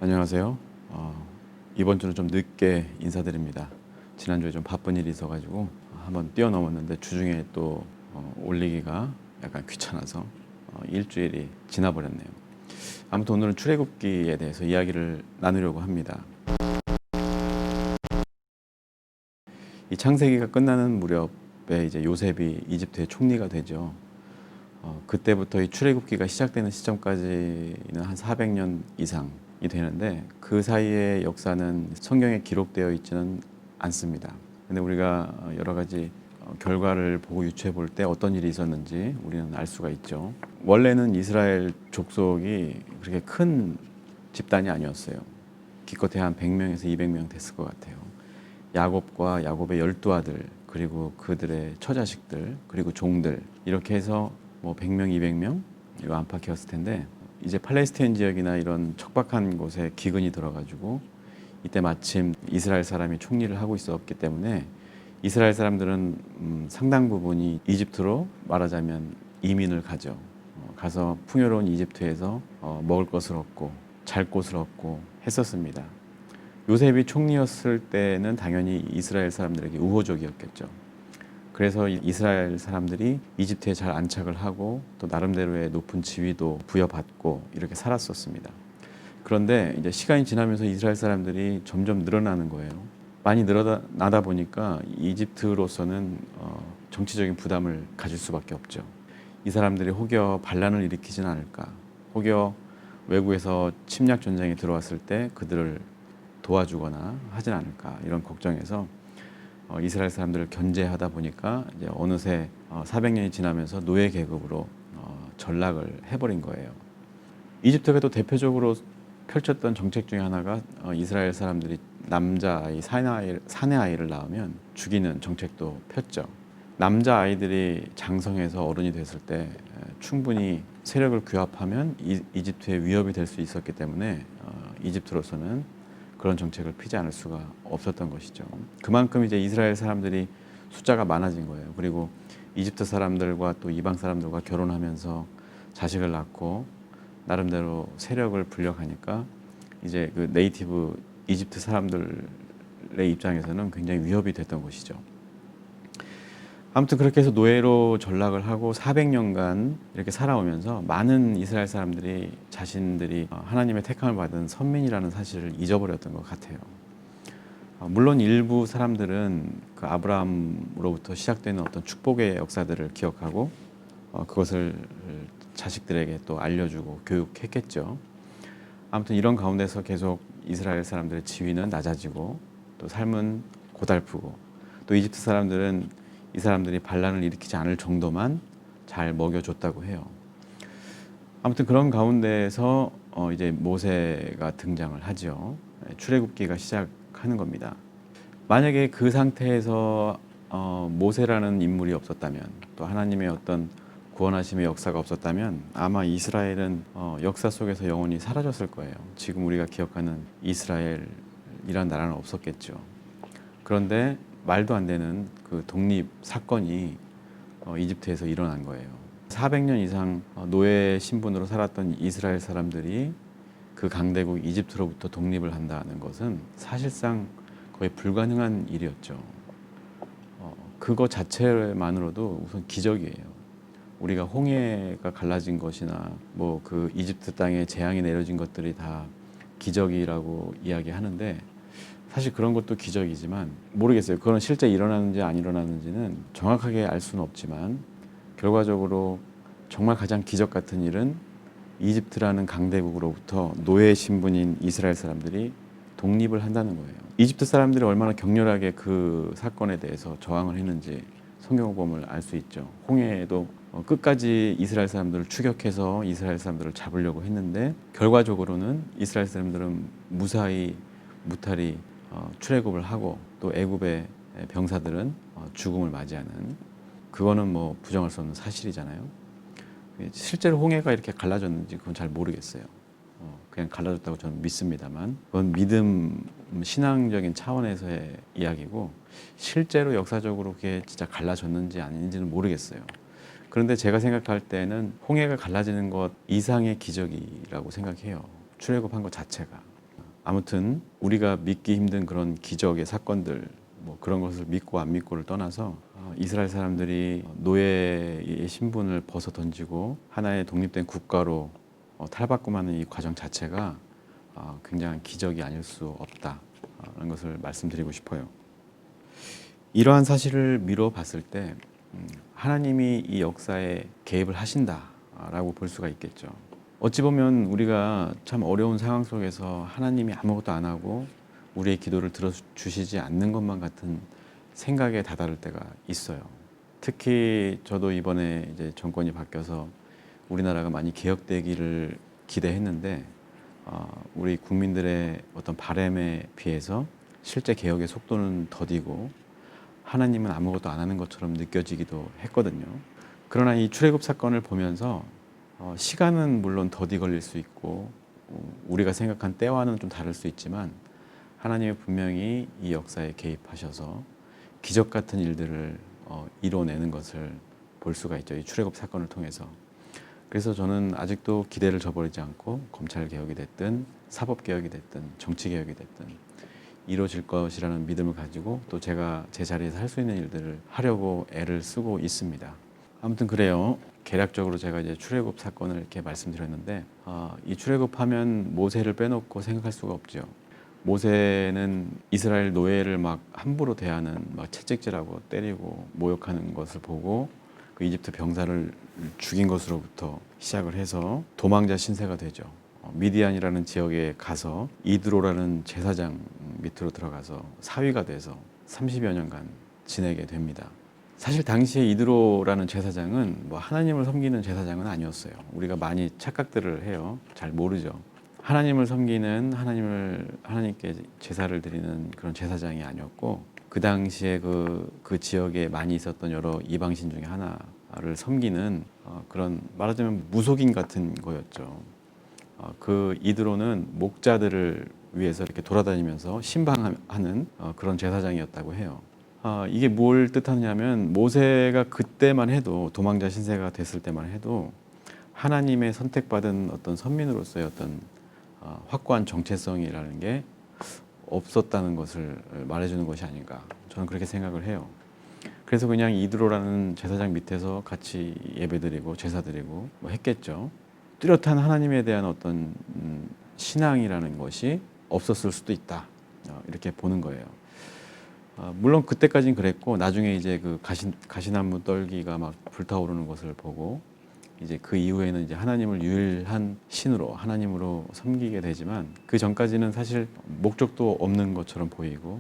안녕하세요. 이번 주는 좀 늦게 인사드립니다. 지난주에 좀 바쁜 일이 있어가지고 한번 뛰어넘었는데 주중에 또 올리기가 약간 귀찮아서 일주일이 지나버렸네요. 아무튼 오늘은 출애굽기에 대해서 이야기를 나누려고 합니다. 이 창세기가 끝나는 무렵에 이제 요셉이 이집트의 총리가 되죠. 그때부터 이 출애굽기가 시작되는 시점까지는 한 400년 이상이 되는데 그 사이의 역사는 성경에 기록되어 있지는 않습니다. 근데 우리가 여러 가지 결과를 보고 유추해 볼 때 어떤 일이 있었는지 우리는 알 수가 있죠. 원래는 이스라엘 족속이 그렇게 큰 집단이 아니었어요. 기껏해야 한 100명에서 200명 됐을 것 같아요. 야곱과 야곱의 12아들 그리고 그들의 처자식들 그리고 종들 이렇게 해서 뭐 100명, 200명 이거 안팎이었을 텐데 이제 팔레스타인 지역이나 이런 척박한 곳에 기근이 들어가지고 이때 마침 이스라엘 사람이 총리를 하고 있었기 때문에 이스라엘 사람들은 상당 부분이 이집트로 말하자면 이민을 가죠. 가서 풍요로운 이집트에서 먹을 것을 얻고 잘 곳을 얻고 했었습니다. 요셉이 총리였을 때는 당연히 이스라엘 사람들에게 우호적이었겠죠. 그래서 이스라엘 사람들이 이집트에 잘 안착을 하고 또 나름대로의 높은 지위도 부여받고 이렇게 살았었습니다. 그런데 이제 시간이 지나면서 이스라엘 사람들이 점점 늘어나는 거예요. 많이 늘어나다 보니까 이집트로서는 정치적인 부담을 가질 수밖에 없죠. 이 사람들이 혹여 반란을 일으키진 않을까, 혹여 외국에서 침략 전쟁이 들어왔을 때 그들을 도와주거나 하진 않을까 이런 걱정에서 이스라엘 사람들을 견제하다 보니까 이제 어느새 400년이 지나면서 노예 계급으로 전락을 해버린 거예요. 이집트가 또 대표적으로 펼쳤던 정책 중에 하나가 이스라엘 사람들이 남자아이, 사내 아이를 낳으면 죽이는 정책도 폈죠. 남자아이들이 장성해서 어른이 됐을 때 충분히 세력을 규합하면 이집트의 위협이 될 수 있었기 때문에 이집트로서는 그런 정책을 피지 않을 수가 없었던 것이죠. 그만큼 이제 이스라엘 사람들이 숫자가 많아진 거예요. 그리고 이집트 사람들과 또 이방 사람들과 결혼하면서 자식을 낳고 나름대로 세력을 불려가니까 이제 그 네이티브 이집트 사람들의 입장에서는 굉장히 위협이 됐던 것이죠. 아무튼 그렇게 해서 노예로 전락을 하고 400년간 이렇게 살아오면서 많은 이스라엘 사람들이 자신들이 하나님의 택함을 받은 선민이라는 사실을 잊어버렸던 것 같아요. 물론 일부 사람들은 그 아브라함으로부터 시작되는 어떤 축복의 역사들을 기억하고 그것을 자식들에게 또 알려주고 교육했겠죠. 아무튼 이런 가운데서 계속 이스라엘 사람들의 지위는 낮아지고 또 삶은 고달프고 또 이집트 사람들은 이 사람들이 반란을 일으키지 않을 정도만 잘 먹여줬다고 해요. 아무튼 그런 가운데에서 이제 모세가 등장을 하죠. 출애굽기가 시작하는 겁니다. 만약에 그 상태에서 모세라는 인물이 없었다면 또 하나님의 어떤 구원하심의 역사가 없었다면 아마 이스라엘은 역사 속에서 영원히 사라졌을 거예요. 지금 우리가 기억하는 이스라엘이란 나라는 없었겠죠. 그런데 말도 안 되는 그 독립 사건이 이집트에서 일어난 거예요. 400년 이상 노예 신분으로 살았던 이스라엘 사람들이 그 강대국 이집트로부터 독립을 한다는 것은 사실상 거의 불가능한 일이었죠. 그거 자체만으로도 우선 기적이에요. 우리가 홍해가 갈라진 것이나 뭐 그 이집트 땅에 재앙이 내려진 것들이 다 기적이라고 이야기하는데 사실 그런 것도 기적이지만 모르겠어요. 그건 실제 일어나는지 안 일어나는지는 정확하게 알 수는 없지만 결과적으로 정말 가장 기적 같은 일은 이집트라는 강대국으로부터 노예 신분인 이스라엘 사람들이 독립을 한다는 거예요. 이집트 사람들이 얼마나 격렬하게 그 사건에 대해서 저항을 했는지 성경을 보면 알 수 있죠. 홍해에도 끝까지 이스라엘 사람들을 추격해서 이스라엘 사람들을 잡으려고 했는데 결과적으로는 이스라엘 사람들은 무탈히 출애굽을 하고 또 애굽의 병사들은 죽음을 맞이하는 그거는 뭐 부정할 수 없는 사실이잖아요. 실제로 홍해가 이렇게 갈라졌는지 그건 잘 모르겠어요. 그냥 갈라졌다고 저는 믿습니다만 그건 믿음 신앙적인 차원에서의 이야기고 실제로 역사적으로 그게 진짜 갈라졌는지 아닌지는 모르겠어요. 그런데 제가 생각할 때는 홍해가 갈라지는 것 이상의 기적이라고 생각해요. 출애굽한 것 자체가. 아무튼 우리가 믿기 힘든 그런 기적의 사건들, 뭐 그런 것을 믿고 안 믿고를 떠나서 이스라엘 사람들이 노예의 신분을 벗어 던지고 하나의 독립된 국가로 탈바꿈하는 이 과정 자체가 굉장한 기적이 아닐 수 없다라는 것을 말씀드리고 싶어요. 이러한 사실을 미루어 봤을 때 하나님이 이 역사에 개입을 하신다라고 볼 수가 있겠죠. 어찌 보면 우리가 참 어려운 상황 속에서 하나님이 아무것도 안 하고 우리의 기도를 들어주시지 않는 것만 같은 생각에 다다를 때가 있어요. 특히 저도 이번에 이제 정권이 바뀌어서 우리나라가 많이 개혁되기를 기대했는데 우리 국민들의 어떤 바람에 비해서 실제 개혁의 속도는 더디고 하나님은 아무것도 안 하는 것처럼 느껴지기도 했거든요. 그러나 이 출애굽 사건을 보면서 시간은 물론 더디 걸릴 수 있고 우리가 생각한 때와는 좀 다를 수 있지만 하나님이 분명히 이 역사에 개입하셔서 기적 같은 일들을 이뤄내는 것을 볼 수가 있죠. 이 출애굽 사건을 통해서. 그래서 저는 아직도 기대를 저버리지 않고 검찰 개혁이 됐든 사법 개혁이 됐든 정치 개혁이 됐든 이루어질 것이라는 믿음을 가지고 또 제가 제 자리에서 할 수 있는 일들을 하려고 애를 쓰고 있습니다. 아무튼 그래요. 개략적으로 제가 이제 출애굽 사건을 이렇게 말씀드렸는데 이 출애굽하면 모세를 빼놓고 생각할 수가 없죠. 모세는 이스라엘 노예를 막 함부로 대하는 막 채찍질하고 때리고 모욕하는 것을 보고 그 이집트 병사를 죽인 것으로부터 시작을 해서 도망자 신세가 되죠. 미디안이라는 지역에 가서 이드로라는 제사장 밑으로 들어가서 사위가 돼서 30여 년간 지내게 됩니다. 사실 당시에 이드로라는 제사장은 뭐 하나님을 섬기는 제사장은 아니었어요. 우리가 많이 착각들을 해요. 잘 모르죠. 하나님을 섬기는 하나님께 제사를 드리는 그런 제사장이 아니었고 그 당시에 그 지역에 많이 있었던 여러 이방신 중에 하나를 섬기는 그런 말하자면 무속인 같은 거였죠. 그 이드로는 목자들을 위해서 이렇게 돌아다니면서 신방하는 그런 제사장이었다고 해요. 이게 뭘 뜻하냐면 모세가 그때만 해도 도망자 신세가 됐을 때만 해도 하나님의 선택받은 어떤 선민으로서의 어떤 확고한 정체성이라는 게 없었다는 것을 말해주는 것이 아닌가 저는 그렇게 생각을 해요. 그래서 그냥 이드로라는 제사장 밑에서 같이 예배드리고 제사드리고 뭐 했겠죠. 뚜렷한 하나님에 대한 어떤 신앙이라는 것이 없었을 수도 있다 이렇게 보는 거예요. 물론 그때까지는 그랬고 나중에 이제 그 가시나무 떨기가 막 불타오르는 것을 보고 이제 그 이후에는 이제 하나님을 유일한 신으로 하나님으로 섬기게 되지만 그 전까지는 사실 목적도 없는 것처럼 보이고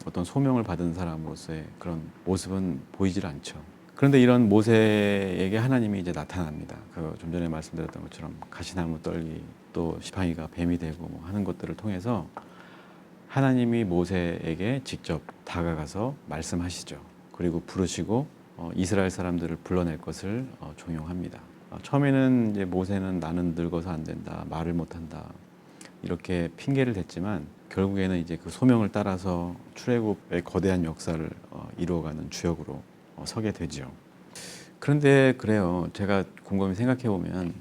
어떤 소명을 받은 사람으로서의 그런 모습은 보이질 않죠. 그런데 이런 모세에게 하나님이 이제 나타납니다. 그 좀 전에 말씀드렸던 것처럼 가시나무 떨기 또 지팡이가 뱀이 되고 뭐 하는 것들을 통해서 하나님이 모세에게 직접 다가가서 말씀하시죠. 그리고 부르시고 이스라엘 사람들을 불러낼 것을 종용합니다. 처음에는 이제 모세는 나는 늙어서 안 된다, 말을 못한다 이렇게 핑계를 댔지만 결국에는 이제 그 소명을 따라서 출애굽의 거대한 역사를 이루어가는 주역으로 서게 되죠. 그런데 그래요. 제가 곰곰이 생각해 보면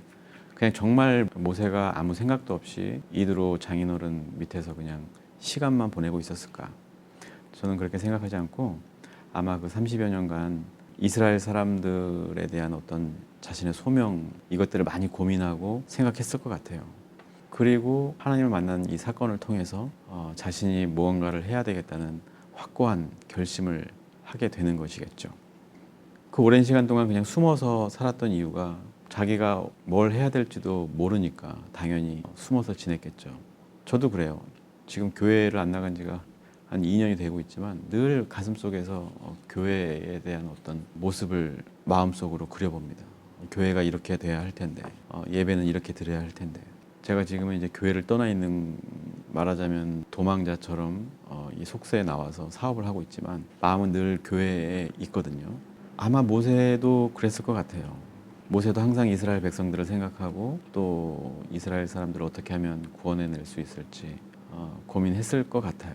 그냥 정말 모세가 아무 생각도 없이 이드로 장인어른 밑에서 그냥 시간만 보내고 있었을까? 저는 그렇게 생각하지 않고 아마 그 30여 년간 이스라엘 사람들에 대한 어떤 자신의 소명 이것들을 많이 고민하고 생각했을 것 같아요. 그리고 하나님을 만난 이 사건을 통해서 자신이 무언가를 해야 되겠다는 확고한 결심을 하게 되는 것이겠죠. 그 오랜 시간 동안 그냥 숨어서 살았던 이유가 자기가 뭘 해야 될지도 모르니까 당연히 숨어서 지냈겠죠. 저도 그래요. 지금 교회를 안 나간 지가 한 2년이 되고 있지만 늘 가슴속에서 교회에 대한 어떤 모습을 마음속으로 그려봅니다. 교회가 이렇게 돼야 할 텐데 예배는 이렇게 드려야 할 텐데 제가 지금은 이제 교회를 떠나 있는 말하자면 도망자처럼 이 속세에 나와서 사업을 하고 있지만 마음은 늘 교회에 있거든요. 아마 모세도 그랬을 것 같아요. 모세도 항상 이스라엘 백성들을 생각하고 또 이스라엘 사람들을 어떻게 하면 구원해낼 수 있을지 고민했을 것 같아요.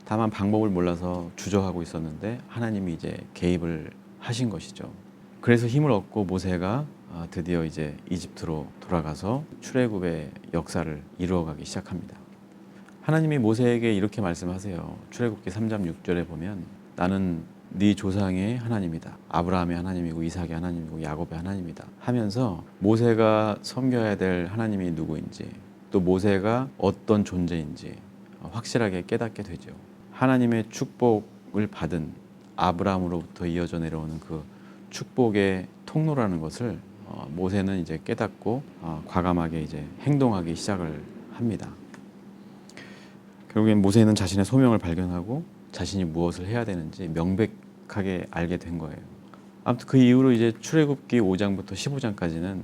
다만 방법을 몰라서 주저하고 있었는데 하나님이 이제 개입을 하신 것이죠. 그래서 힘을 얻고 모세가 드디어 이제 이집트로 돌아가서 출애굽의 역사를 이루어가기 시작합니다. 하나님이 모세에게 이렇게 말씀하세요. 출애굽기 3장 6절에 보면 나는 네 조상의 하나님이다. 아브라함의 하나님이고 이삭의 하나님이고 야곱의 하나님이다 하면서 모세가 섬겨야 될 하나님이 누구인지 또 모세가 어떤 존재인지 확실하게 깨닫게 되죠. 하나님의 축복을 받은 아브라함으로부터 이어져 내려오는 그 축복의 통로라는 것을 모세는 이제 깨닫고 과감하게 이제 행동하기 시작을 합니다. 결국엔 모세는 자신의 소명을 발견하고 자신이 무엇을 해야 되는지 명백하게 알게 된 거예요. 아무튼 그 이후로 이제 출애굽기 5장부터 15장까지는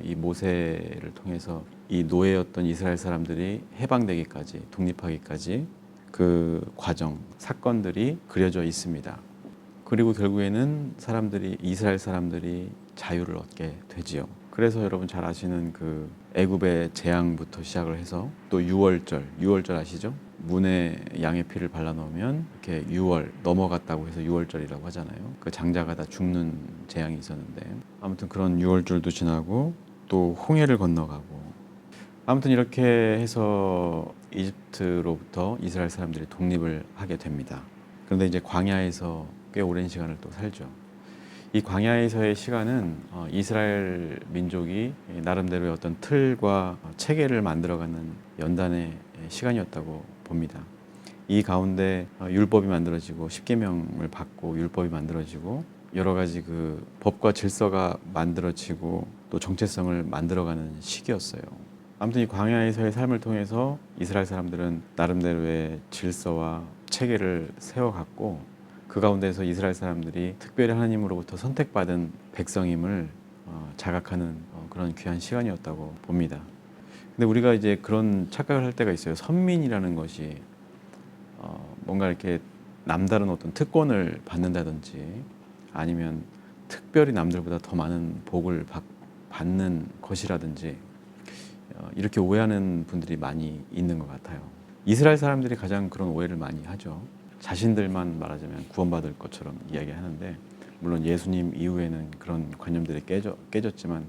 이 모세를 통해서 이 노예였던 이스라엘 사람들이 해방되기까지 독립하기까지 그 과정, 사건들이 그려져 있습니다. 그리고 결국에는 이스라엘 사람들이 자유를 얻게 되지요. 그래서 여러분 잘 아시는 그 애굽의 재앙부터 시작을 해서 또 유월절 아시죠? 문에 양의 피를 발라놓으면 이렇게 유월 넘어갔다고 해서 유월절이라고 하잖아요. 그 장자가 다 죽는 재앙이 있었는데 아무튼 그런 유월절도 지나고 또 홍해를 건너가고 아무튼 이렇게 해서 이집트로부터 이스라엘 사람들이 독립을 하게 됩니다. 그런데 이제 광야에서 꽤 오랜 시간을 또 살죠. 이 광야에서의 시간은 이스라엘 민족이 나름대로의 어떤 틀과 체계를 만들어가는 연단의 시간이었다고 봅니다. 이 가운데 율법이 만들어지고 십계명을 받고 율법이 만들어지고 여러 가지 그 법과 질서가 만들어지고 또 정체성을 만들어가는 시기였어요. 아무튼 이 광야에서의 삶을 통해서 이스라엘 사람들은 나름대로의 질서와 체계를 세워갔고 그 가운데서 이스라엘 사람들이 특별히 하나님으로부터 선택받은 백성임을 자각하는 그런 귀한 시간이었다고 봅니다. 근데 우리가 이제 그런 착각을 할 때가 있어요. 선민이라는 것이 뭔가 이렇게 남다른 어떤 특권을 받는다든지 아니면 특별히 남들보다 더 많은 복을 받는 것이라든지 이렇게 오해하는 분들이 많이 있는 것 같아요. 이스라엘 사람들이 가장 그런 오해를 많이 하죠. 자신들만 말하자면 구원받을 것처럼 이야기하는데 물론 예수님 이후에는 그런 관념들이 깨졌지만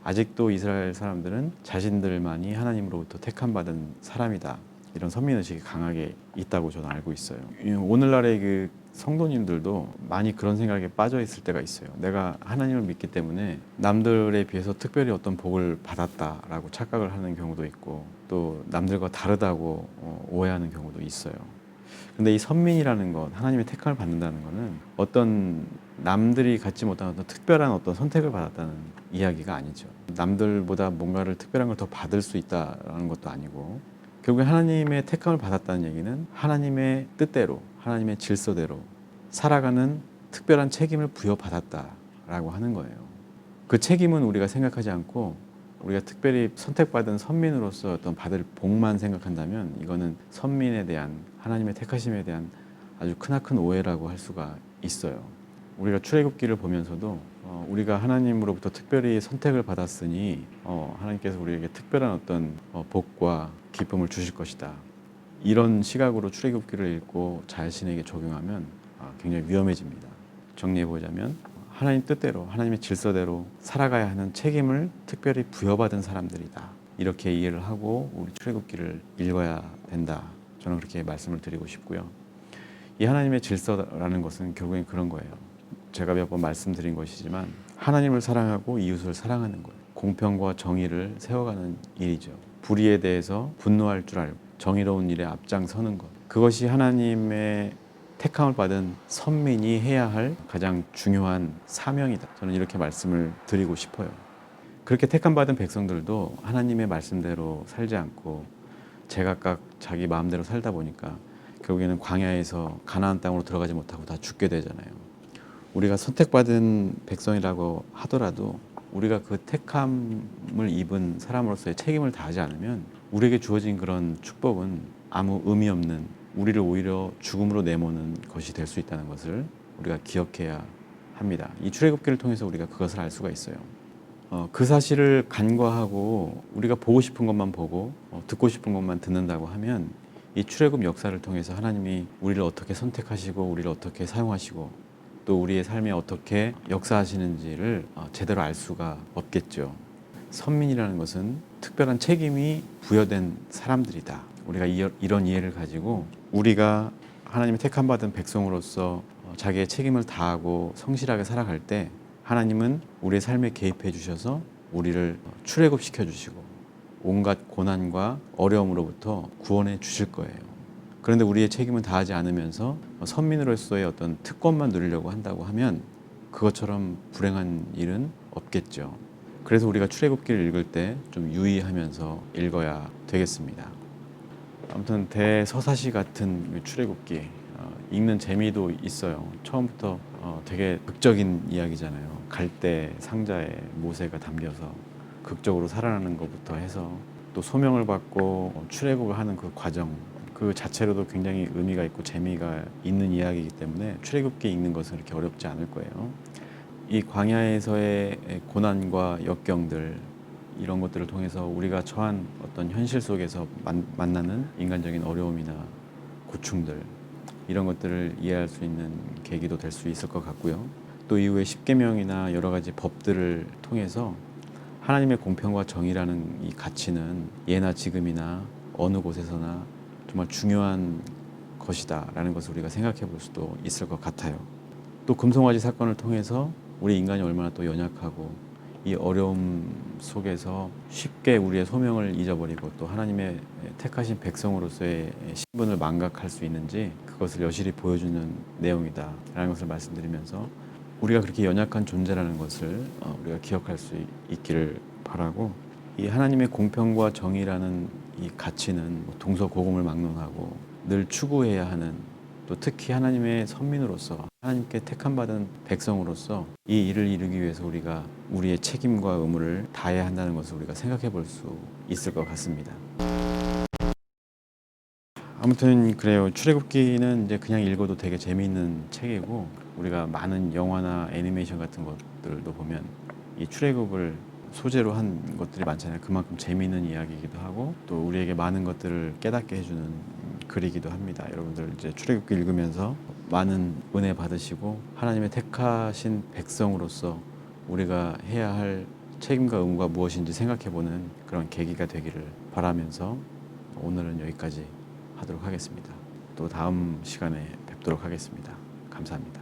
아직도 이스라엘 사람들은 자신들만이 하나님으로부터 택함받은 사람이다. 이런 선민의식이 강하게 있다고 저는 알고 있어요. 오늘날의 그 성도님들도 많이 그런 생각에 빠져 있을 때가 있어요. 내가 하나님을 믿기 때문에 남들에 비해서 특별히 어떤 복을 받았다라고 착각을 하는 경우도 있고 또 남들과 다르다고 오해하는 경우도 있어요. 근데 이 선민이라는 것, 하나님의 택함을 받는다는 것은 어떤 남들이 갖지 못한 어떤 특별한 어떤 선택을 받았다는 이야기가 아니죠. 남들보다 뭔가를 특별한 걸 더 받을 수 있다는 것도 아니고 결국에 하나님의 택함을 받았다는 얘기는 하나님의 뜻대로, 하나님의 질서대로 살아가는 특별한 책임을 부여받았다라고 하는 거예요. 그 책임은 우리가 생각하지 않고 우리가 특별히 선택받은 선민으로서 어떤 받을 복만 생각한다면 이거는 선민에 대한 하나님의 택하심에 대한 아주 크나큰 오해라고 할 수가 있어요. 우리가 출애굽기를 보면서도 우리가 하나님으로부터 특별히 선택을 받았으니 하나님께서 우리에게 특별한 어떤 복과 기쁨을 주실 것이다. 이런 시각으로 출애굽기를 읽고 자신에게 적용하면 굉장히 위험해집니다. 정리해보자면 하나님 뜻대로 하나님의 질서대로 살아가야 하는 책임을 특별히 부여받은 사람들이다. 이렇게 이해를 하고 우리 출애굽기를 읽어야 된다. 저는 그렇게 말씀을 드리고 싶고요. 이 하나님의 질서라는 것은 결국엔 그런 거예요. 제가 몇 번 말씀드린 것이지만 하나님을 사랑하고 이웃을 사랑하는 거예요. 공평과 정의를 세워가는 일이죠. 불의에 대해서 분노할 줄 알고 정의로운 일에 앞장서는 것. 그것이 하나님의 택함을 받은 선민이 해야 할 가장 중요한 사명이다. 저는 이렇게 말씀을 드리고 싶어요. 그렇게 택함 받은 백성들도 하나님의 말씀대로 살지 않고 제각각 자기 마음대로 살다 보니까 결국에는 광야에서 가나안 땅으로 들어가지 못하고 다 죽게 되잖아요. 우리가 선택받은 백성이라고 하더라도 우리가 그 택함을 입은 사람으로서의 책임을 다하지 않으면 우리에게 주어진 그런 축복은 아무 의미 없는 우리를 오히려 죽음으로 내모는 것이 될 수 있다는 것을 우리가 기억해야 합니다. 이 출애굽기를 통해서 우리가 그것을 알 수가 있어요. 그 사실을 간과하고 우리가 보고 싶은 것만 보고 듣고 싶은 것만 듣는다고 하면 이 출애굽 역사를 통해서 하나님이 우리를 어떻게 선택하시고 우리를 어떻게 사용하시고 또 우리의 삶에 어떻게 역사하시는지를 제대로 알 수가 없겠죠. 선민이라는 것은 특별한 책임이 부여된 사람들이다. 우리가 이런 이해를 가지고 우리가 하나님의 택함 받은 백성으로서 자기의 책임을 다하고 성실하게 살아갈 때 하나님은 우리의 삶에 개입해 주셔서 우리를 출애굽시켜 주시고 온갖 고난과 어려움으로부터 구원해 주실 거예요. 그런데 우리의 책임은 다하지 않으면서 선민으로서의 어떤 특권만 누리려고 한다고 하면 그것처럼 불행한 일은 없겠죠. 그래서 우리가 출애굽기를 읽을 때 좀 유의하면서 읽어야 되겠습니다. 아무튼 대서사시 같은 출애굽기 읽는 재미도 있어요. 처음부터 되게 극적인 이야기잖아요. 갈대 상자에 모세가 담겨서 극적으로 살아나는 것부터 해서 또 소명을 받고 출애굽을 하는 그 과정 그 자체로도 굉장히 의미가 있고 재미가 있는 이야기이기 때문에 출애굽기 읽는 것은 그렇게 어렵지 않을 거예요. 이 광야에서의 고난과 역경들 이런 것들을 통해서 우리가 처한 어떤 현실 속에서 만나는 인간적인 어려움이나 고충들 이런 것들을 이해할 수 있는 계기도 될 수 있을 것 같고요. 또 이후에 십계명이나 여러 가지 법들을 통해서 하나님의 공평과 정의라는 이 가치는 예나 지금이나 어느 곳에서나 정말 중요한 것이다라는 것을 우리가 생각해 볼 수도 있을 것 같아요. 또 금송아지 사건을 통해서 우리 인간이 얼마나 또 연약하고 이 어려움 속에서 쉽게 우리의 소명을 잊어버리고 또 하나님의 택하신 백성으로서의 신분을 망각할 수 있는지 그것을 여실히 보여주는 내용이다라는 것을 말씀드리면서 우리가 그렇게 연약한 존재라는 것을 우리가 기억할 수 있기를 바라고 이 하나님의 공평과 정의라는 이 가치는 동서고금을 막론하고 늘 추구해야 하는 또 특히 하나님의 선민으로서 하나님께 택함받은 백성으로서 이 일을 이루기 위해서 우리가 우리의 책임과 의무를 다해야 한다는 것을 우리가 생각해 볼 수 있을 것 같습니다. 아무튼 그래요. 출애굽기는 이제 그냥 읽어도 되게 재미있는 책이고 우리가 많은 영화나 애니메이션 같은 것들도 보면 이 출애굽을 소재로 한 것들이 많잖아요. 그만큼 재미있는 이야기이기도 하고 또 우리에게 많은 것들을 깨닫게 해주는 글이기도 합니다. 여러분들 이제 출애굽기 읽으면서 많은 은혜 받으시고 하나님의 택하신 백성으로서 우리가 해야 할 책임과 의무가 무엇인지 생각해보는 그런 계기가 되기를 바라면서 오늘은 여기까지 하도록 하겠습니다. 또 다음 시간에 뵙도록 하겠습니다. 감사합니다.